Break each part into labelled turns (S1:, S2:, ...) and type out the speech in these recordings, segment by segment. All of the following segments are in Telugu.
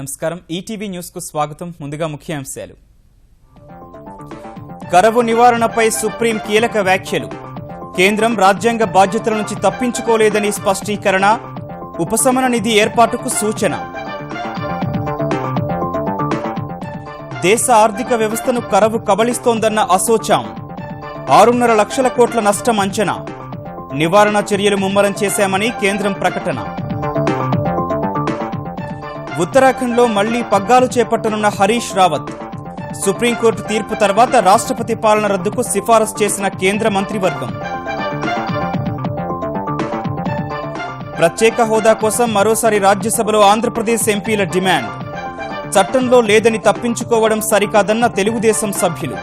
S1: నమస్కారం ఈటీవీ న్యూస్ కు స్వాగతం ముందుగా ముఖ్యాంశాలు కరవు నివారణపై సుప్రీం కీలక వ్యాఖ్యలు కేంద్రం రాజ్యాంగ బాధ్యతల నుంచి తప్పించుకోలేదని స్పష్టీకరణ ఉపశమన నిధి ఏర్పాటుకు సూచన దేశ ఆర్థిక వ్యవస్థను కరవు కబళిస్తోందన్న అసోచాం 6.5 లక్షల కోట్ల నష్టం అంచనా నివారణ చర్యలు ముమ్మరం చేశామని కేంద్రం ప్రకటన ఉత్తరాఖండ్లో మళ్లీ పగ్గాలు చేపట్టనున్న హరీష్ రావత్ సుప్రీంకోర్టు తీర్పు తర్వాత రాష్ట్రపతి పాలన రద్దుకు సిఫారసు చేసిన కేంద్ర మంత్రివర్గం ప్రత్యేక హోదా కోసం మరోసారి రాజ్యసభలో ఆంధ్రప్రదేశ్ ఎంపీల డిమాండ్ చట్టంలో లేదని తప్పించుకోవడం సరికాదన్న తెలుగుదేశం సభ్యులు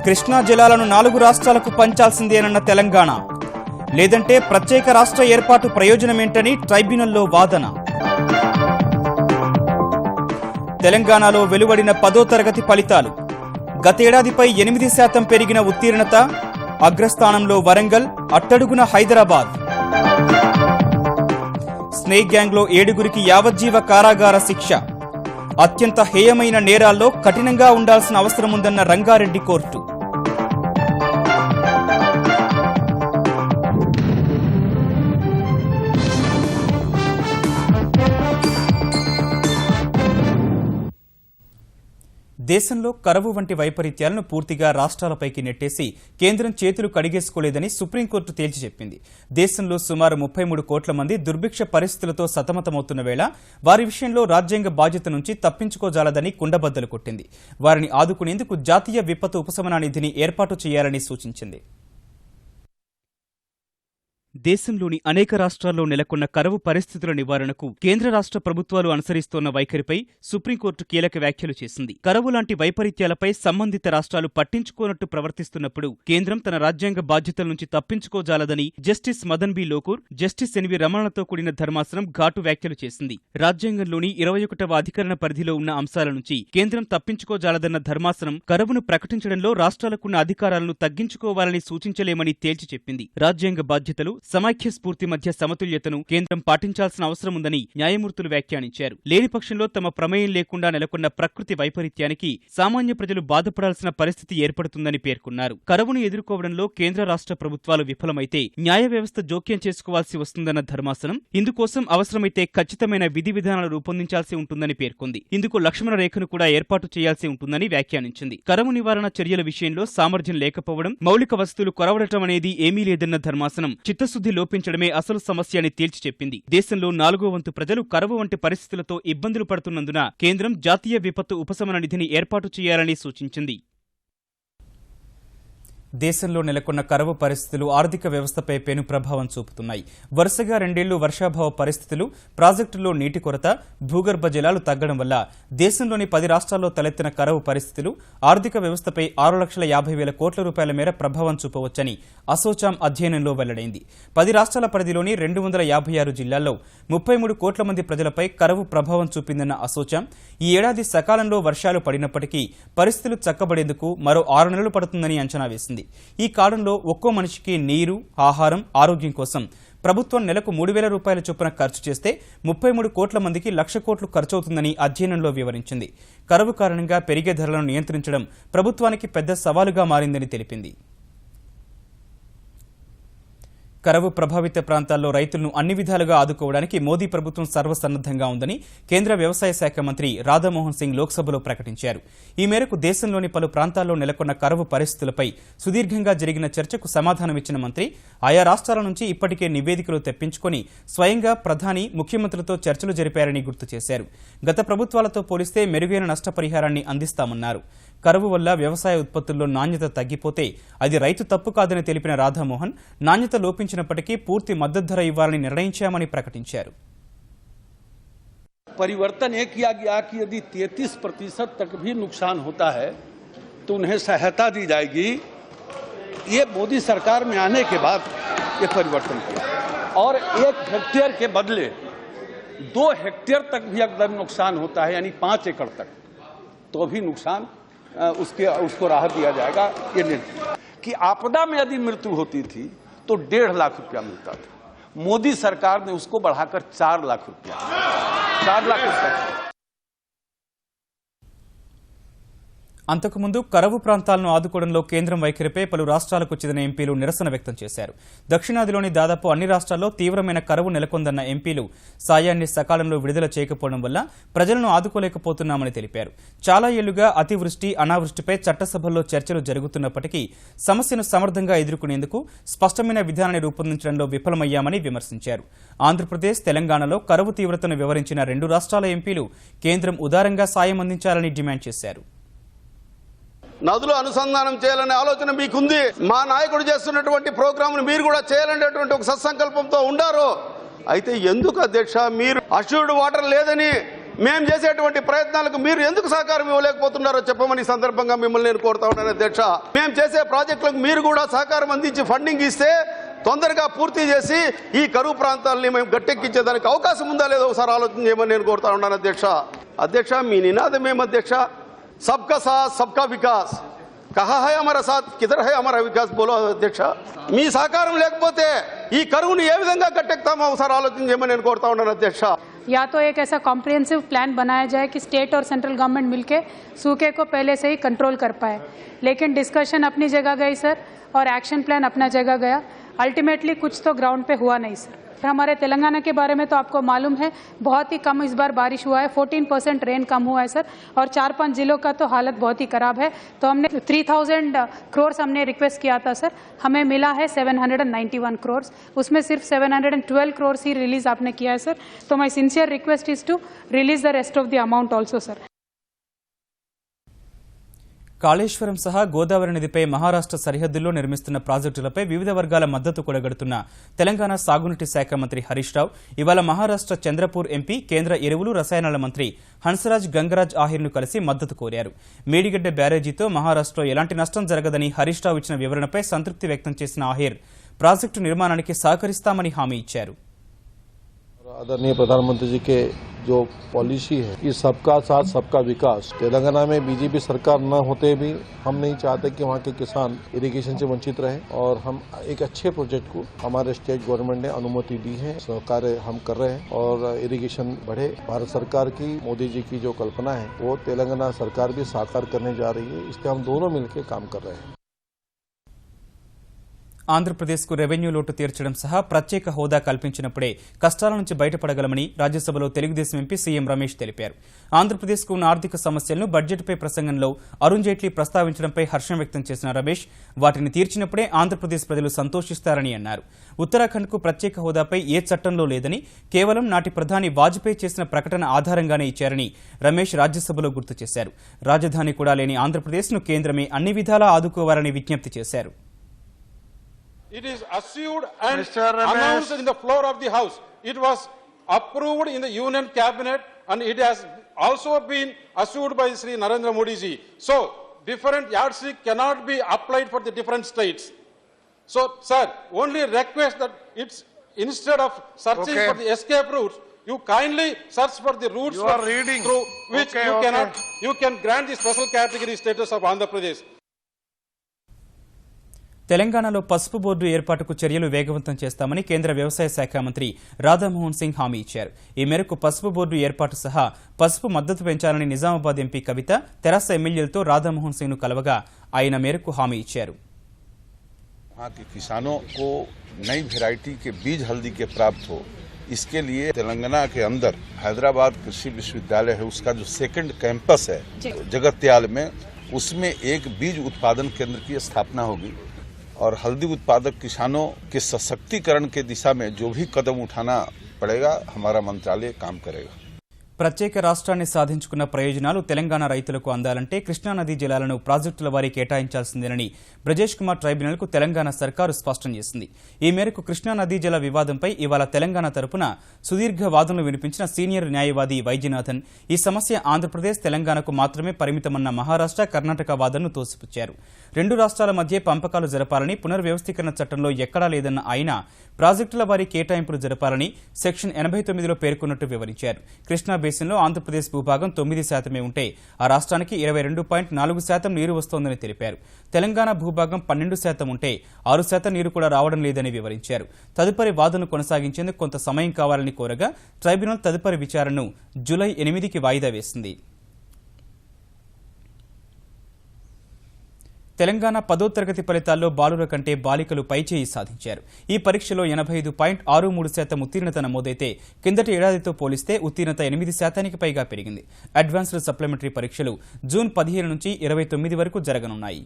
S1: కృష్ణా జలాలను 4 రాష్ట్రాలకు పంచాల్సిందేనన్న తెలంగాణ లేదంటే ప్రత్యేక రాష్ట్ర ఏర్పాటు ప్రయోజనమేంటని ట్రైబ్యునల్లో వాదన తెలంగాణలో వెలువడిన 10వ తరగతి ఫలితాలు గతేడాదిపై 8% పెరిగిన ఉత్తీర్ణత అగ్రస్థానంలో వరంగల్ అట్టడుగున హైదరాబాద్ స్నేక్ గ్యాంగ్లో 7గురికి యావజ్జీవ కారాగార శిక్ష అత్యంత హేయమైన నేరాల్లో కఠినంగా ఉండాల్సిన అవసరముందన్న రంగారెడ్డి కోర్టు దేశంలో కరవు వంటి వైపరీత్యాలను పూర్తిగా రాష్ట్రాలపైకి నెట్టేసి కేంద్రం చేతులు కడిగేసుకోలేదని సుప్రీంకోర్టు తేల్చి చెప్పింది. దేశంలో సుమారు 33 కోట్ల మంది దుర్భిక్ష పరిస్థితులతో సతమతమవుతున్న వేళ వారి విషయంలో రాజ్యాంగ బాధ్యత నుంచి తప్పించుకోజాలదని కుండబద్దలు కొట్టింది. వారిని ఆదుకునేందుకు జాతీయ విపత్తు ఉపశమన నిధిని ఏర్పాటు చేయాలని సూచించింది. దేశంలోని అనేక రాష్ట్రాల్లో నెలకొన్న కరవు పరిస్థితుల నివారణకు కేంద్ర రాష్ట్ర ప్రభుత్వాలు అనుసరిస్తోన్న వైఖరిపై సుప్రీంకోర్టు కీలక వ్యాఖ్యలు చేసింది. కరవు లాంటి వైపరీత్యాలపై సంబంధిత రాష్ట్రాలు పట్టించుకోనట్టు ప్రవర్తిస్తున్నప్పుడు కేంద్రం తన రాజ్యాంగ బాధ్యతల నుంచి తప్పించుకోజాలదని Justice Madan B Lokur, Justice NV రమణలతో కూడిన ధర్మాసనం ఘాటు వ్యాఖ్యలు చేసింది. రాజ్యాంగంలోని 21వ అధికరణ పరిధిలో ఉన్న అంశాల నుంచి కేంద్రం తప్పించుకోజాలదన్న ధర్మాసనం కరవును ప్రకటించడంలో రాష్ట్రాలకున్న అధికారాలను తగ్గించుకోవాలని సూచించలేమని తేల్చి చెప్పింది. రాజ్యాంగ బాధ్యతలు సమైక్య స్ఫూర్తి మధ్య సమతుల్యతను కేంద్రం పాటించాల్సిన అవసరముందని న్యాయమూర్తులు వ్యాఖ్యానించారు. లేని పక్షంలో తమ ప్రమేయం లేకుండా నెలకొన్న ప్రకృతి వైపరీత్యానికి సామాన్య ప్రజలు బాధపడాల్సిన పరిస్థితి ఏర్పడుతుందని పేర్కొన్నారు. కరవును ఎదుర్కోవడంలో కేంద్ర రాష్ట్ర ప్రభుత్వాలు విఫలమైతే న్యాయ వ్యవస్థ జోక్యం చేసుకోవాల్సి వస్తుందన్న ధర్మాసనం ఇందుకోసం అవసరమైతే ఖచ్చితమైన విధి విధానాలు రూపొందించాల్సి ఉంటుందని పేర్కొంది. ఇందుకు లక్ష్మణ రేఖను కూడా ఏర్పాటు చేయాల్సి ఉంటుందని వ్యాఖ్యానించింది. కరవు నివారణ చర్యల విషయంలో సామర్థ్యం లేకపోవడం, మౌలిక వసతులు కొరవడటం అనేది ఏమీ లేదన్న ధర్మాసనం చిత్తశుద్ధి లోపించడమే అసలు సమస్య అని తేల్చి చెప్పింది. దేశంలో 4వ వంతు ప్రజలు కరవు వంటి పరిస్థితులతో ఇబ్బందులు పడుతున్నందున కేంద్రం జాతీయ విపత్తు ఉపశమన నిధిని ఏర్పాటు చేయాలని సూచించింది. దేశంలో నెలకొన్న కరవు పరిస్థితులు ఆర్థిక వ్యవస్థపై పెను ప్రభావం చూపుతున్నాయి. వరుసగా 2 ఏళ్లు వర్షాభావ పరిస్థితులు, ప్రాజెక్టుల్లో నీటి కొరత, భూగర్భ జలాలు తగ్గడం వల్ల దేశంలోని 10 రాష్ట్రాల్లో తలెత్తిన కరవు పరిస్థితులు ఆర్థిక వ్యవస్థపై 6,50,000 కోట్ల రూపాయల మేర ప్రభావం చూపవచ్చని అసోచాం అధ్యయనంలో వెల్లడైంది. 10 రాష్ట్రాల పరిధిలోని 256 జిల్లాల్లో 33 కోట్ల మంది ప్రజలపై కరవు ప్రభావం చూపిందన్న అసోచాం ఈ ఏడాది సకాలంలో వర్షాలు పడినప్పటికీ పరిస్థితులు చక్కబడేందుకు మరో 6 నెలలు పడుతుందని అంచనా వేసింది. ఈ కాలంలో ఒక్కో మనిషికి నీరు, ఆహారం, ఆరోగ్యం కోసం ప్రభుత్వం నెలకు 3,000 రూపాయల చొప్పున ఖర్చు చేస్తే 33 కోట్ల మందికి 1,00,000 కోట్లు ఖర్చవుతుందని అధ్యయనంలో వివరించింది. కరువు కారణంగా పెరిగే ధరలను నియంత్రించడం ప్రభుత్వానికి పెద్ద సవాలుగా మారిందని తెలిపింది. కరవు ప్రభావిత ప్రాంతాల్లో రైతులను అన్ని విధాలుగా ఆదుకోవడానికి మోదీ ప్రభుత్వం సర్వసన్నద్ధంగా ఉందని కేంద్ర వ్యవసాయ శాఖ మంత్రి రాధామోహన్ సింగ్ లోక్సభలో ప్రకటించారు. ఈ మేరకు దేశంలోని పలు ప్రాంతాల్లో నెలకొన్న కరవు పరిస్థితులపై సుదీర్ఘంగా జరిగిన చర్చకు సమాధానమిచ్చిన మంత్రి ఆయా రాష్ట్రాల నుంచి ఇప్పటికే నివేదికలు తెప్పించుకుని స్వయంగా ప్రధాని, ముఖ్యమంత్రులతో చర్చలు జరిపారని గుర్తు చేశారు. గత ప్రభుత్వాలతో పోలిస్తే మెరుగైన నష్టపరిహారాన్ని అందిస్తామన్నారు. కరువు వల్ల వ్యవసాయ ఉత్పత్తుల్లో నాణ్యత తగ్గిపోతే అది రైతు తప్పు కాదని తెలిపిన రాధామోహన్ నాణ్యత లోపించినప్పటికీ పూర్తి మద్దతు ధర ఇవ్వాలని నిర్ణయించామని ప్రకటించారు.
S2: परिवर्तन ये किया गया कि यदि 33% तक भी नुकसान होता है तो उन्हें सहायता दी जाएगी. ये मोदी सरकार में आने के बाद ये परिवर्तन किया और 1 हेक्टेयर के बदले 2 हेक्टेयर तक भी अगर नुकसान होता है यानी 5 एकड़ तक तो भी नुकसान उसको राहत दिया जाएगा. ये निर्णय कि आपदा में यदि मृत्यु होती थी तो 1.5 लाख रुपया मिलता था, मोदी सरकार ने उसको बढ़ाकर 4 लाख रुपया 4 लाख रुपया।
S1: అంతకుముందు కరవు ప్రాంతాలను ఆదుకోవడంలో కేంద్రం వైఖరిపై పలు రాష్ట్రాలకు చెందిన ఎంపీలు నిరసన వ్యక్తం చేశారు. దక్షిణాదిలోని దాదాపు అన్ని రాష్ట్రాల్లో తీవ్రమైన కరువు నెలకొందన్న ఎంపీలు సాయాన్ని సకాలంలో విడుదల చేయకపోవడం వల్ల ప్రజలను ఆదుకోలేకపోతున్నామని తెలిపారు. చాలా ఏళ్లుగా అతివృష్టి అనావృష్టిపై చట్టసభల్లో చర్చలు జరుగుతున్నప్పటికీ సమస్యను సమర్థంగా ఎదుర్కొనేందుకు స్పష్టమైన విధానాన్ని రూపొందించడంలో విఫలమయ్యామని విమర్శించారు. ఆంధ్రప్రదేశ్ తెలంగాణలో కరువు తీవ్రతను వివరించిన 2 రాష్ట్రాల ఎంపీలు కేంద్రం ఉదారంగా సాయం అందించాలని డిమాండ్ చేశారు.
S3: నదులు అనుసంధానం చేయాలనే ఆలోచన మీకుంది. మా నాయకుడు చేస్తున్నటువంటి ప్రోగ్రాంను మీరు కూడా చేయాలనేటువంటి ఒక సత్సంకల్పంతో ఉండారు. అయితే ఎందుకు అధ్యక్ష మీరు అష్యూర్డ్ వాటర్ లేదని మేము చేసేటువంటి ప్రయత్నాలకు మీరు ఎందుకు సహకారం ఇవ్వలేకపోతున్నారో చెప్పమని సందర్భంగా మిమ్మల్ని నేను కోరుతా ఉన్నాను అధ్యక్ష. మేము చేసే ప్రాజెక్టులకు మీరు కూడా సహకారం అందించి ఫండింగ్ ఇస్తే తొందరగా పూర్తి చేసి ఈ కరువు ప్రాంతాలని మేము గట్టెక్కించేదానికి అవకాశం ఉందా లేదో ఒకసారి ఆలోచన చేయమని నేను కోరుతా ఉన్నాను అధ్యక్ష. అధ్యక్ష మీ నినాదం ఏం అధ్యక్ష? सबका साथ सबका विकास कहा है हमारा साथ किधर है हमारा विकास बोलो अध्यक्ष. మీ సహకారం లేకపోతే ఈ కరువుని ఏ విధంగా గట్టెక్కుతామో ఒకసారి ఆలోచన చేయమని నేను కోరుతా ఉన్నాను అధ్యక్ష.
S4: या तो एक ऐसा कॉम्प्रिहेंसिव प्लान बनाया जाए कि स्टेट और सेंट्रल गवर्नमेंट मिलके सूखे को पहले से ही कंट्रोल कर पाए, लेकिन डिस्कशन अपनी जगह गई सर और एक्शन प्लान अपना जगह गया. अल्टीमेटली कुछ तो ग्राउंड पे हुआ नहीं सर. हमारे तेलंगाना के बारे में तो आपको मालूम है बहुत ही कम इस बार बारिश हुआ है, 14% रेन कम हुआ है सर, और 4-5 जिलों का तो हालत बहुत ही खराब है. तो हमने 3000 करोड़ हमने रिक्वेस्ट किया था सर, हमें मिला है 791 करोड़, उसमें सिर्फ 712 करोड़ ही रिलीज आपने किया है सर. तो my sincere request is to release the rest of the amount also sir.
S1: Kaleshwaram సహా గోదావరి నదిపై మహారాష్ట్ర సరిహద్దుల్లో నిర్మిస్తున్న ప్రాజెక్టులపై వివిధ వర్గాల మద్దతు కూడగడుతున్న తెలంగాణ సాగునీటి శాఖ మంత్రి హరీష్ రావు ఇవాళ మహారాష్ట్ర చంద్రపూర్ ఎంపీ కేంద్ర ఎరువులు రసాయనాల మంత్రి హన్సరాజ్ గంగరాజ్ ఆహిర్ను కలిసి మద్దతు కోరారు. మేడిగడ్డ బ్యారేజీతో మహారాష్ట్రలో ఎలాంటి నష్టం జరగదని హరీష్ రావు ఇచ్చిన వివరణపై సంతృప్తి వ్యక్తం చేసిన ఆహిర్ ప్రాజెక్టు నిర్మాణానికి సహకరిస్తామని హామీ ఇచ్చారు.
S5: आदरणीय प्रधानमंत्री जी के जो पॉलिसी है कि सबका साथ सबका विकास, तेलंगाना में बीजेपी सरकार न होते भी हम नहीं चाहते कि वहाँ के किसान इरिगेशन से वंचित रहे, और हम एक अच्छे प्रोजेक्ट को हमारे स्टेट गवर्नमेंट ने अनुमति दी है, सहकार्य हम कर रहे हैं और इरिगेशन बढ़े. भारत सरकार की मोदी जी की जो कल्पना है वो तेलंगाना सरकार भी साकार करने जा रही है, इसलिए हम दोनों मिलकर काम कर रहे हैं.
S1: ఆంధ్రప్రదేశ్కు రెవెన్యూ లోటు తీర్చడం సహా ప్రత్యేక హోదా కల్పించినప్పుడే కష్టాల నుంచి బయటపడగలమని రాజ్యసభలో తెలుగుదేశం ఎంపీ సీఎం రమేష్ తెలిపారు. ఆంధ్రప్రదేశ్కు ఉన్న ఆర్థిక సమస్యలను బడ్జెట్పై ప్రసంగంలో అరుణ్ జైట్లీ ప్రస్తావించడంపై హర్షం వ్యక్తం చేసిన రమేష్ వాటిని తీర్చినప్పుడే ఆంధ్రప్రదేశ్ ప్రజలు సంతోషిస్తారని అన్నారు. ఉత్తరాఖండ్కు ప్రత్యేక హోదాపై ఏ చట్టంలో లేదని, కేవలం నాటి ప్రధాని వాజ్పేయి చేసిన ప్రకటన ఆధారంగానే ఇచ్చారని రమేష్ రాజ్యసభలో గుర్తు చేశారు. రాజధాని కూడా లేని ఆంధ్రప్రదేశ్ను కేంద్రమే అన్ని విధాలా ఆదుకోవాలని విజ్ఞప్తి చేశారు.
S6: It is assured and announced in the floor of the House. It was approved in the Union Cabinet and it has also been assured by Sri Narendra Modi ji. So, different yardstick cannot be applied for the different states. So, sir, only request that it's instead of searching for the escape routes, you kindly search for the routes through which you can grant the special category status of Andhra Pradesh.
S1: తెలంగాణలో పసుపు బోర్డు ఏర్పాటుకు చర్యలు వేగవంతం చేస్తామని కేంద్ర వ్యవసాయ శాఖ మంత్రి రాధామోహన్ సింగ్ హామీ ఇచ్చారు. ఈ మేరకు పసుపు బోర్డు ఏర్పాటు సహా పసుపు మద్దతు పెంచాలని నిజామాబాద్ ఎంపీ కవిత తెరాస ఎమ్మెల్యేలతో రాధామోహన్ సింగ్ ను కలవగా ఆయన మేరకు హామీ ఇచ్చారు.
S7: किसानों को नई वैरायटी के बीज हल्दी के प्राप्त हो, इसके लिए तेलंगाना के अंदर हैदराबाद कृषि विश्वविद्यालय है, उसका जो सेकंड कैंपस है जगत्याल में, उसमें एक बीज उत्पादन केंद्र की स्थापना होगी और हल्दी उत्पादक किसानों के सशक्तिकरण के दिशा में जो भी कदम उठाना पड़ेगा हमारा मंत्रालय काम करेगा.
S1: ప్రత్యేక రాష్ట్రాన్ని సాధించుకున్న ప్రయోజనాలు తెలంగాణ రైతులకు అందాలంటే కృష్ణానదీ జలాలను ప్రాజెక్టుల వారీ కేటాయించాల్సిందేనని బ్రజేష్ కుమార్ ట్రైబ్యునల్కు తెలంగాణ సర్కారు స్పష్టం చేసింది. ఈ మేరకు కృష్ణానదీ జల వివాదంపై ఇవాళ తెలంగాణ తరపున సుదీర్ఘ వాదనలు వినిపించిన సీనియర్ న్యాయవాది వైద్యనాథన్ ఈ సమస్య ఆంధ్రప్రదేశ్ తెలంగాణకు మాత్రమే పరిమితమన్న మహారాష్ట్ర కర్ణాటక వాదనను తోసిపుచ్చారు. 2 రాష్ట్రాల మధ్య పంపకాలు జరపాలని పునర్వ్యవస్థీకరణ చట్టంలో ఎక్కడా లేదన్న ఆయన ప్రాజెక్టుల వారీ కేటాయింపులు జరపాలని సెక్షన్ 89లో పేర్కొన్నట్టు వివరించారు. కృష్ణా బేసిన్లో ఆంధ్రప్రదేశ్ భూభాగం 9% ఉంటే ఆ రాష్ట్రానికి 22.4% నీరు వస్తోందని తెలిపారు. తెలంగాణ భూభాగం 12% ఉంటే 6% నీరు కూడా రావడం లేదని వివరించారు. తదుపరి వాదనలు కొనసాగించేందుకు కొంత సమయం కావాలని కోరగా ట్రైబ్యునల్ తదుపరి విచారణను జూలై 8కి వాయిదా వేసింది. తెలంగాణ 10వ తరగతి ఫలితాల్లో బాలుర కంటే బాలికలు పైచేయి సాధించారు. ఈ పరీక్షలో 85.63% ఉత్తీర్ణత నమోదైతే కిందటి ఏడాదితో పోలిస్తే ఉత్తీర్ణత 8% పైగా పెరిగింది. అడ్వాన్స్డ్ సప్లిమెంటరీ పరీక్షలు జూన్ 15 నుంచి 29 వరకు జరగనున్నాయి.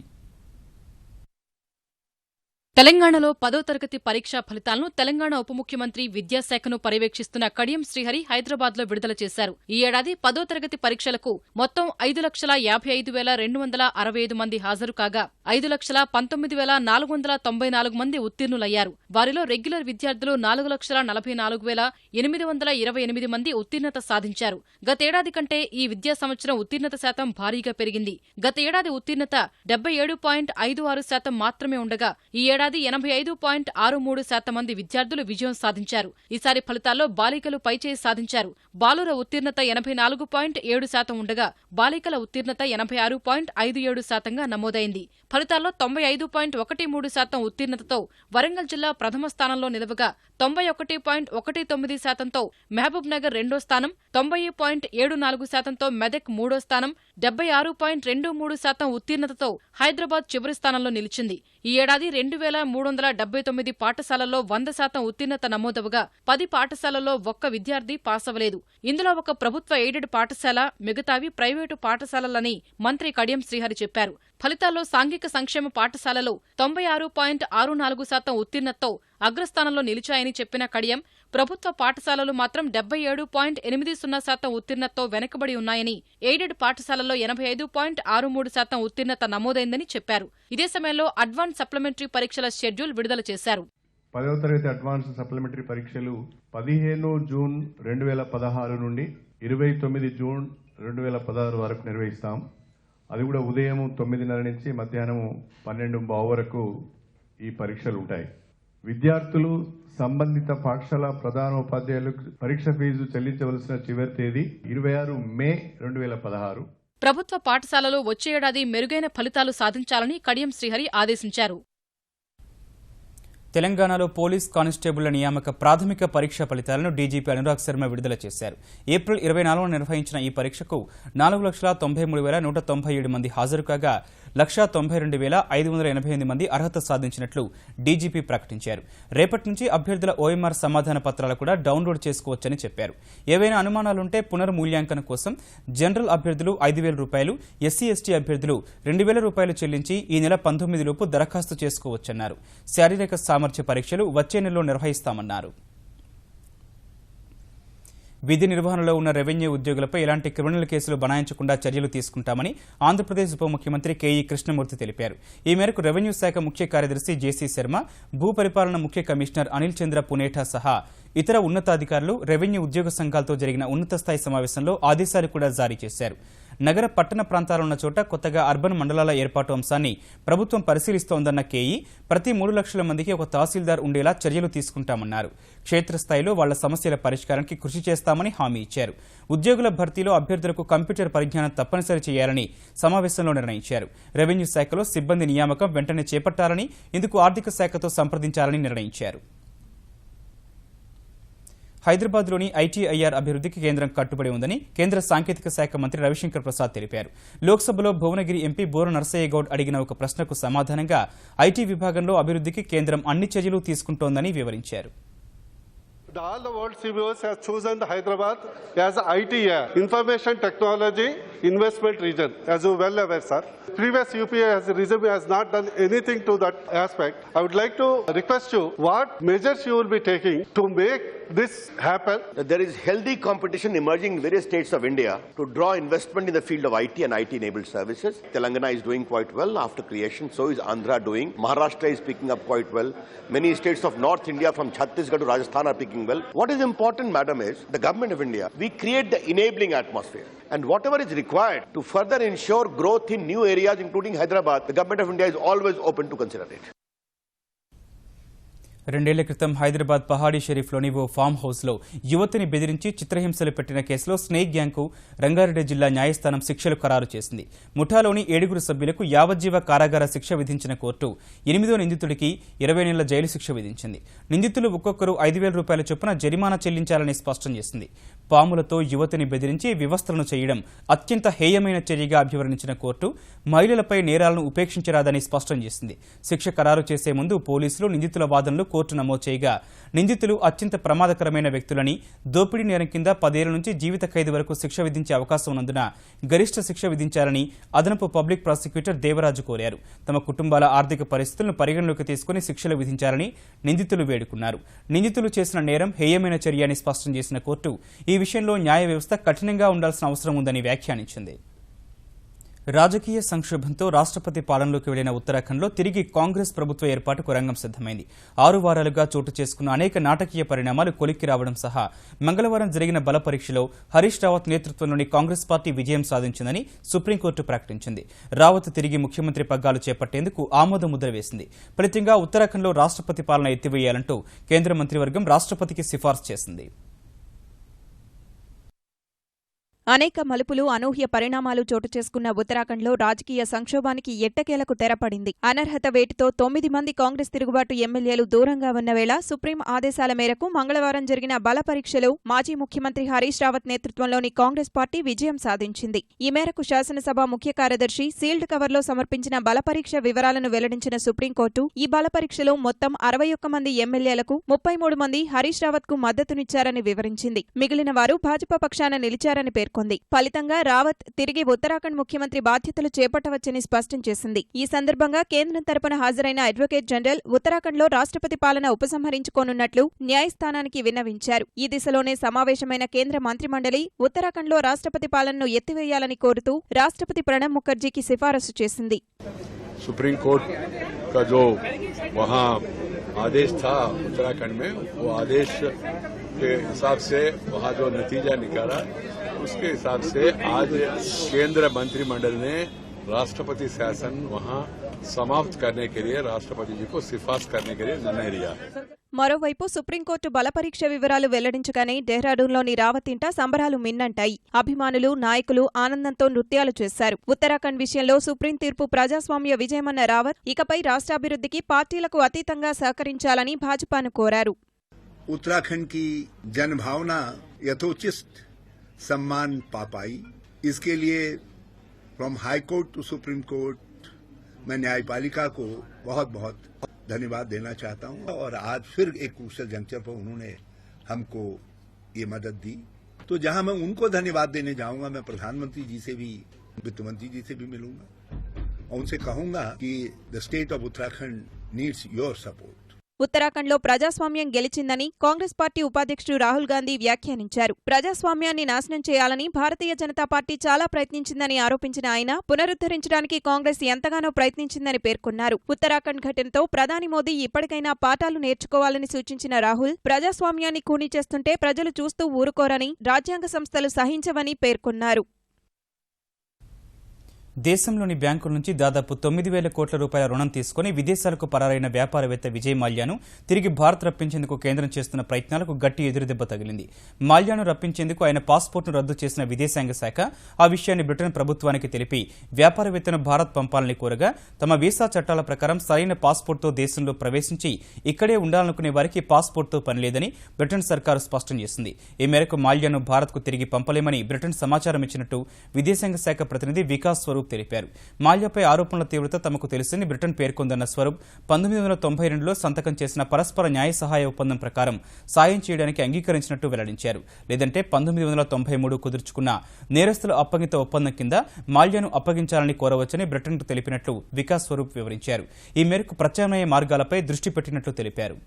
S8: తెలంగాణలో 10వ తరగతి పరీక్షా ఫలితాలను తెలంగాణ ఉప ముఖ్యమంత్రి విద్యాశాఖను పర్యవేక్షిస్తున్న కడియం శ్రీహరి హైదరాబాద్లో విడుదల చేశారు. ఈ ఏడాది 10వ తరగతి పరీక్షలకు మొత్తం 5,55,265 మంది హాజరు కాగా 5,19,494 మంది ఉత్తీర్ణులయ్యారు. వారిలో రెగ్యులర్ విద్యార్థులు 4,44,828 మంది ఉత్తీర్ణత సాధించారు. గతేడాది కంటే ఈ విద్యా సంవత్సరం ఉత్తీర్ణత శాతం భారీగా పెరిగింది. గత ఏడాది ఉత్తీర్ణత 77.56% మాత్రమే ఉండగా ఈ ఏడాది 85.63% మంది విద్యార్థులు విజయం సాధించారు. ఈసారి ఫలితాల్లో బాలికలు పైచేయి సాధించారు. బాలుర ఉత్తీర్ణత 84.7% ఉండగా బాలికల ఉత్తీర్ణత 86.57%గా నమోదైంది. ఫలితాల్లో 95.13% ఉత్తీర్ణతతో వరంగల్ జిల్లా ప్రథమ స్థానంలో నిలవగా 91.19%తో మహబూబ్ నగర్ రెండో స్థానం, 90.74%తో మెదక్ మూడో స్థానం, 76.23% ఉత్తీర్ణతతో హైదరాబాద్ చివరి స్థానంలో నిలిచింది. ఈ ఏడాది 2,379 పాఠశాలల్లో 100% ఉత్తీర్ణత నమోదవగా 10 పాఠశాలల్లో ఒక్క విద్యార్థి పాసవలేదు. ఇందులో ఒక ప్రభుత్వ ఎయిడెడ్ పాఠశాల, మిగతావి ప్రైవేటు పాఠశాలలని మంత్రి కడియం శ్రీహరి చెప్పారు. ఫలితాల్లో సాంఘిక సంక్షేమ పాఠశాలలు 96.64% ఉత్తీర్ణతతో అగ్రస్థానంలో నిలిచాయని చెప్పిన కడియం, ప్రభుత్వ పాఠశాలలు మాత్రం 77.80% ఉత్తీర్ణతతో వెనకబడి ఉన్నాయని, ఎయిడెడ్ పాఠశాలల్లో 85.63% ఉత్తీర్ణత నమోదైందని చెప్పారు. ఇదే సమయంలో అడ్వాన్స్ సప్లిమెంటరీ పరీక్షల షెడ్యూల్ విడుదల చేశారు.
S9: 10వ తరగతి అడ్వాన్స్ సప్లిమెంటరీ పరీక్షలు 15 జూన్ 2016 నుండి 29 జూన్ 2016 వరకు నిర్వహిస్తాం. అది కూడా ఉదయం 9:30 నుంచి మధ్యాహ్నం 12:15 వరకు ఈ పరీక్షలు ఉంటాయి. విద్యార్థులు సంబంధిత పాఠశాల ప్రధానోపాధ్యాయులకు పరీక్ష ఫీజు చెల్లించవలసిన చివరి తేదీ 26 మే 2016.
S8: ప్రభుత్వ పాఠశాలలో వచ్చే ఏడాది మెరుగైన ఫలితాలు సాధించాలని కడియం శ్రీహరి ఆదేశించారు.
S1: తెలంగాణలో పోలీస్ కానిస్టేబుళ్ల నియామక ప్రాథమిక పరీక్ష ఫలితాలను డీజీపీ అనురాగ్ శర్మ విడుదల చేశారు. ఏప్రిల్ 24న నిర్వహించిన ఈ పరీక్షకు 4,93,197 మంది హాజరు కాగా 1,92,588 మంది అర్హత సాధించినట్లు డీజీపీ ప్రకటించారు. రేపటి నుంచి అభ్యర్థుల ఓఎంఆర్ సమాధాన పత్రాలు కూడా డౌన్లోడ్ చేసుకోవచ్చని చెప్పారు. ఏవైనా అనుమానాలుంటే పునర్మూల్యాంకనం కోసం జనరల్ అభ్యర్థులు 5,000 రూపాయలు, ఎస్సీ ఎస్టీ అభ్యర్థులు 2,000 రూపాయలు చెల్లించి ఈ నెల 19 లోపు దరఖాస్తు చేసుకోవచ్చన్నారు. శారీరక సామర్థ్య పరీక్షలు వచ్చే నెలలో నిర్వహిస్తామన్నారు. విధి నిర్వహణలో ఉన్న రెవెన్యూ ఉద్యోగులపై ఎలాంటి క్రిమినల్ కేసులు బనాయించకుండా చర్యలు తీసుకుంటామని ఆంధ్రప్రదేశ్ ఉప ముఖ్యమంత్రి కేఈ కృష్ణమూర్తి తెలిపారు. ఈ మేరకు రెవెన్యూ శాఖ ముఖ్య కార్యదర్శి జేసీ శర్మ, భూపరిపాలన ముఖ్య కమిషనర్ అనిల్ చంద్ర పునేఠా సహా ఇతర ఉన్నతాధికారులు రెవెన్యూ ఉద్యోగ సంఘాలతో జరిగిన ఉన్నత స్థాయి సమావేశంలో ఆదేశాలు కూడా జారీ చేశారు. నగర పట్టణ ప్రాంతాలున్న చోట కొత్తగా అర్బన్ మండలాల ఏర్పాటు అంశాన్ని ప్రభుత్వం పరిశీలిస్తోందన్న కేఈ, ప్రతి 3 లక్షల మందికి ఒక తహసీల్దార్ ఉండేలా చర్యలు తీసుకుంటామన్నారు. క్షేత్రస్థాయిలో వాళ్ల సమస్యల పరిష్కారానికి కృషి చేస్తామని హామీ ఇచ్చారు. ఉద్యోగుల భర్తీలో అభ్యర్థులకు కంప్యూటర్ పరిజ్ఞానం తప్పనిసరి చేయాలని సమావేశంలో నిర్ణయించారు. రెవెన్యూ శాఖలో సిబ్బంది నియామకం వెంటనే చేపట్టాలని, ఇందుకు ఆర్థిక శాఖతో సంప్రదించాలని నిర్ణయించారు. హైదరాబాద్లోని ఐటీఐఆర్ అభివృద్ధికి కేంద్రం కట్టుబడి ఉందని కేంద్ర సాంకేతిక శాఖ మంత్రి రవిశంకర్ ప్రసాద్ తెలిపారు. లోక్సభలో భువనగిరి ఎంపీ బోర నరసయ్య గౌడ్ అడిగిన ఒక ప్రశ్నకు సమాధానంగా ఐటీ విభాగంలో అభివృద్ధికి కేంద్రం అన్ని చర్యలు తీసుకుంటోందని వివరించారు.
S10: All the world CEOs have chosen the Hyderabad as ITR, Information Technology Investment Region, as you well aware, sir. Previous UPA has not done anything to that aspect. I would like to request you what measures you will be taking to make this happen.
S11: There is healthy competition emerging in various states of India to draw investment in the field of IT and IT-enabled services. Telangana is doing quite well after creation. So is Andhra doing. Maharashtra is picking up quite well. Many states of North India from Chhattisgarh to Rajasthan are picking well. What is important, madam, is the government of India, we create the enabling atmosphere. And whatever is required to further ensure growth in new areas, including Hyderabad, the government of India is always open to consider it.
S1: రెండేళ్ల క్రితం హైదరాబాద్ పహాడీ షరీఫ్లోని ఓ ఫామ్ హౌస్లో యువతిని బెదిరించి చిత్రహింసలు పెట్టిన కేసులో స్నేక్ గ్యాంగ్కు రంగారెడ్డి జిల్లా న్యాయస్థానం శిక్షలు ఖరారు చేసింది. ముఠాలోని 7 సభ్యులకు యావజ్జీవ కారాగార శిక్ష విధించిన కోర్టు 8వ నిందితుడికి 20 నెలల జైలు శిక్ష విధించింది. నిందితులు ఒక్కొక్కరు 5,000 రూపాయల చొప్పున జరిమానా చెల్లించాలని స్పష్టం చేసింది. పాములతో యువతిని బెదిరించి వ్యవస్థలను చేయడం అత్యంత హేయమైన చర్యగా అభివర్ణించిన కోర్టు మహిళలపై నేరాలను ఉపేక్షించరాదని స్పష్టం చేసింది. శిక్ష ఖరారు చేసే ముందు పోలీసులు నిందితుల వాదనలు కోర్టు నమోదు చేయగా నిందితులు అత్యంత ప్రమాదకరమైన వ్యక్తులని, దోపిడీ నేరం కింద 10 ఏళ్ల నుంచి జీవిత ఖైదు వరకు శిక్ష విధించే అవకాశం ఉన్నందున గరిష్ట శిక్ష విధించాలని అదనపు పబ్లిక్ ప్రాసిక్యూటర్ దేవరాజు కోరారు. తమ కుటుంబాల ఆర్థిక పరిస్థితులను పరిగణలోకి తీసుకుని శిక్షలు విధించాలని నిందితులు వేడుకున్నారు. నిందితులు చేసిన నేరం హేయమైన చర్య అని స్పష్టం చేసిన కోర్టు ఈ విషయంలో న్యాయ వ్యవస్థ కఠినంగా ఉండాల్సిన అవసరం ఉందని వ్యాఖ్యానించింది. రాజకీయ సంక్షోభంతో రాష్ట్రపతి పాలనలోకి వెళ్లిన ఉత్తరాఖండ్లో తిరిగి కాంగ్రెస్ ప్రభుత్వ ఏర్పాటుకు రంగం సిద్దమైంది. 6 వారాలుగా చోటు చేసుకున్న అనేక నాటకీయ పరిణామాలు కొలిక్కి రావడం సహా మంగళవారం జరిగిన బల పరీక్షలో హరీష్ రావత్ నేతృత్వంలోని కాంగ్రెస్ పార్టీ విజయం సాధించిందని సుప్రీంకోర్టు ప్రకటించింది. రావత్ తిరిగి ముఖ్యమంత్రి పగ్గాలు చేపట్టేందుకు ఆమోద ముద్ర వేసింది. ఫలితంగా ఉత్తరాఖండ్లో రాష్ట్రపతి పాలన ఎత్తివేయాలంటూ కేంద్ర మంత్రివర్గం రాష్ట్రపతికి సిఫార్సు చేసింది.
S12: అనేక మలుపులు, అనూహ్య పరిణామాలు చోటు చేసుకున్న ఉత్తరాఖండ్లో రాజకీయ సంక్షోభానికి ఎట్టకేలకు తెరపడింది. అనర్హత వేటుతో 9 మంది కాంగ్రెస్ తిరుగుబాటు ఎమ్మెల్యేలు దూరంగా ఉన్న వేళ సుప్రీం ఆదేశాల మేరకు మంగళవారం జరిగిన బల పరీక్షలో మాజీ ముఖ్యమంత్రి హరీష్ రావత్ నేతృత్వంలోని కాంగ్రెస్ పార్టీ విజయం సాధించింది. ఈ మేరకు శాసనసభ ముఖ్య కార్యదర్శి సీల్డ్ కవర్లో సమర్పించిన బల పరీక్ష వివరాలను వెల్లడించిన సుప్రీంకోర్టు ఈ బల పరీక్షలో మొత్తం 61 మంది ఎమ్మెల్యేలకు 33 మంది హరీష్ రావత్ కు మద్దతునిచ్చారని వివరించింది. మిగిలిన వారు భాజపా పక్షాన నిలిచారని పేర్కొంది. ఫలితంగా రావత్ తిరిగి ఉత్తరాఖండ్ ముఖ్యమంత్రి బాధ్యతలు చేపట్టవచ్చని స్పష్టం చేసింది. ఈ సందర్భంగా కేంద్రం తరపున హాజరైన అడ్వకేట్ జనరల్ ఉత్తరాఖండ్లో రాష్ట్రపతి పాలన ఉపసంహరించుకోనున్నట్లు న్యాయస్థానానికి విన్నవించారు. ఈ దిశలోనే సమావేశమైన కేంద్ర మంత్రిమండలి ఉత్తరాఖండ్లో రాష్ట్రపతి పాలనను ఎత్తివేయాలని కోరుతూ రాష్ట్రపతి ప్రణబ్ ముఖర్జీకి సిఫారసు చేసింది.
S13: సుప్రీంకోర్టు का जो वहाँ आदेश था उत्तराखंड में, वो आदेश के हिसाब से वहाँ जो नतीजा निकाला उसके हिसाब से आज केंद्र मंत्रिमंडल ने राष्ट्रपति शासन वहाँ समाप्त करने के लिए राष्ट्रपति जी को सिफारिश करने के लिए निर्णय लिया.
S12: మరోవైపు సుప్రీంకోర్టు బలపరీక్ష వివరాలు వెల్లడించగానే డెహ్రాడూన్లోని రావత్ ఇంట సంబరాలు మిన్నంటాయి. అభిమానులు, నాయకులు ఆనందంతో నృత్యాలు చేశారు. ఉత్తరాఖండ్ విషయంలో సుప్రీం తీర్పు ప్రజాస్వామ్య విజయమన్న రావత్ ఇకపై రాష్ట్రాభివృద్ధికి పార్టీలకు అతీతంగా సహకరించాలని భాజపాను కోరారు.
S14: ఉత్తరాఖండ్ की जनभावना यथोचित सम्मान पा पाई, इसके लिए from high court to supreme court मैं न्यायपालिका को बहुत बहुत धन्यवाद देना चाहता हूं और आज फिर एक क्रूशियल जंक्चर पर उन्होंने हमको ये मदद दी. तो जहां मैं उनको धन्यवाद देने जाऊंगा, मैं प्रधानमंत्री जी से भी, वित्त मंत्री जी से भी मिलूंगा और उनसे कहूंगा कि the state of Uttarakhand needs your support.
S12: ఉత్తరాఖండ్లో ప్రజాస్వామ్యం గెలిచిందని కాంగ్రెస్ పార్టీ ఉపాధ్యక్షుడు రాహుల్ గాంధీ వ్యాఖ్యానించారు. ప్రజాస్వామ్యాన్ని నాశనం చేయాలని భారతీయ జనతా పార్టీ చాలా ప్రయత్నించిందని ఆరోపించిన ఆయన పునరుద్ధరించడానికి కాంగ్రెస్ ఎంతగానో ప్రయత్నించిందని పేర్కొన్నారు. ఉత్తరాఖండ్ ఘటనతో ప్రధాని మోదీ ఇప్పటికైనా పాఠాలు నేర్చుకోవాలని సూచించిన రాహుల్ ప్రజాస్వామ్యాన్ని ఖూనీ చేస్తుంటే ప్రజలు చూస్తూ ఊరుకోరని, రాజ్యాంగ సంస్థలు సహించవని పేర్కొన్నారు.
S1: దేశంలోని బ్యాంకుల నుంచి దాదాపు 9,000 కోట్ల రూపాయల రుణం తీసుకుని విదేశాలకు పరారైన వ్యాపారవేత్త విజయ్ మాల్యాను తిరిగి భారత్ రప్పించేందుకు కేంద్రం చేస్తున్న ప్రయత్నాలకు గట్టి ఎదురుదెబ్బ తగిలింది. మాల్యాను రప్పించేందుకు ఆయన పాస్పోర్ట్ను రద్దు చేసిన విదేశాంగ శాఖ ఆ విషయాన్ని బ్రిటన్ ప్రభుత్వానికి తెలిపి వ్యాపారవేత్తను భారత్ పంపాలని కోరగా తమ వీసా చట్టాల ప్రకారం సరైన పాస్పోర్ట్తో దేశంలో ప్రవేశించి ఇక్కడే ఉండాలనుకునే వారికి పాస్పోర్ట్తో పనిలేదని బ్రిటన్ సర్కారు స్పష్టం చేసింది. ఈ మేరకు మాల్యాను భారత్కు తిరిగి పంపలేమని బ్రిటన్ సమాచారం ఇచ్చినట్టు విదేశాంగ శాఖ ప్రతినిధి వికాస్ స్వరూప్ తెలిపారు. మాల్యాపై ఆరోపణల తీవ్రత తమకు తెలుసని బ్రిటన్ పేర్కొందన్న స్వరూప్ 1992లో సంతకం చేసిన పరస్పర న్యాయ సహాయ ఒప్పందం ప్రకారం సాయం చేయడానికి అంగీకరించినట్టు వెల్లడించారు. లేదంటే 1993 కుదుర్చుకున్న నేరస్తుల అప్పగింత ఒప్పందం కింద మాల్యాను అప్పగించాలని కోరవచ్చని బ్రిటన్కు తెలిపినట్లు వికాస్ స్వరూప్ వివరించారు. ఈ మేరకు ప్రత్యామ్నాయ మార్గాలపై దృష్టి పెట్టినట్లు తెలిపారు.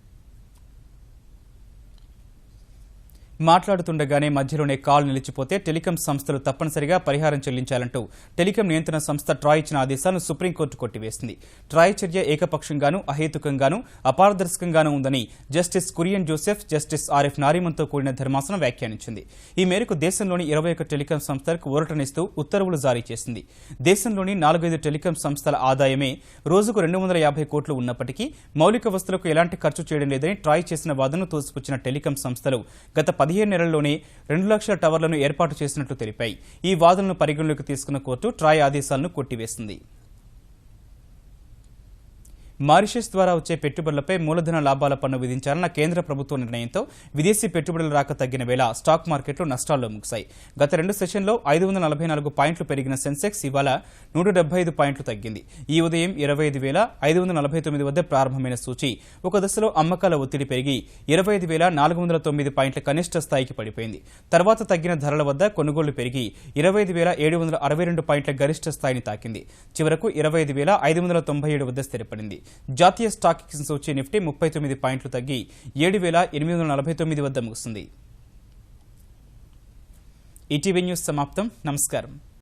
S1: మాట్లాడుతుండగానే మధ్యలోనే కాల్ నిలిచిపోతే టెలికాం సంస్థలు తప్పనిసరిగా పరిహారం చెల్లించాలంటూ టెలికాం నియంత్రణ సంస్థ ట్రాయ్ ఇచ్చిన ఆదేశాలను సుప్రీంకోర్టు కొట్టివేసింది. ట్రాయ్ చర్య ఏకపక్షంగానూ అహేతుకంగానూ అపారదర్శకంగానూ ఉందని Justice Kurian Joseph, Justice RF నారిమన్తో కూడిన ధర్మాసనం వ్యాఖ్యానించింది. ఈ మేరకు దేశంలోని 21 టెలికాం సంస్థలకు ఊరటనిస్తూ ఉత్తర్వులు జారీ చేసింది. దేశంలోని 4-5 టెలికాం సంస్థల ఆదాయమే రోజుకు 250 కోట్లు ఉన్నప్పటికీ మౌలిక వస్తువులకు ఎలాంటి ఖర్చు చేయడం లేదని ట్రాయ్ చేసిన వాదనను తోసిపుచ్చిన టెలికాం సంస్థలు గత 15 నెలల్లోనే 2 లక్షల టవర్లను ఏర్పాటు చేసినట్లు తెలిపాయి. ఈ వాదనలను పరిగణలోకి తీసుకున్న కోర్టు ట్రాయ్ ఆదేశాలను కొట్టివేసింది. మారిషస్ ద్వారా వచ్చే పెట్టుబడులపై మూలధన లాభాల పన్ను విధించాలన్న కేంద్ర ప్రభుత్వ నిర్ణయంతో విదేశీ పెట్టుబడుల రాక తగ్గిన వేళ స్టాక్ మార్కెట్లు నష్టాల్లో ముగిశాయి. గత 2 సెషన్లో 544 పాయింట్లు పెరిగిన సెన్సెక్స్ ఇవాళ 175 పాయింట్లు తగ్గింది. ఈ ఉదయం 25,549 వద్ద ప్రారంభమైన సూచీ ఒక దశలో అమ్మకాల ఒత్తిడి పెరిగి 25,409 పాయింట్ల కనిష్ట స్థాయికి పడిపోయింది. తర్వాత తగ్గిన ధరల వద్ద కొనుగోళ్లు పెరిగి 25,762 పాయింట్ల గరిష్ట స్థాయిని తాకింది. చివరకు 25,597 వద్ద స్థిరపడింది. జాతీయ స్టాక్ ఎక్స్చేంజ్ సూచీ నిఫ్టీ 39 పాయింట్లు తగ్గి 7,849 వద్ద ముగిసింది. ఈటీవీ న్యూస్ సమాప్తం. నమస్కారం.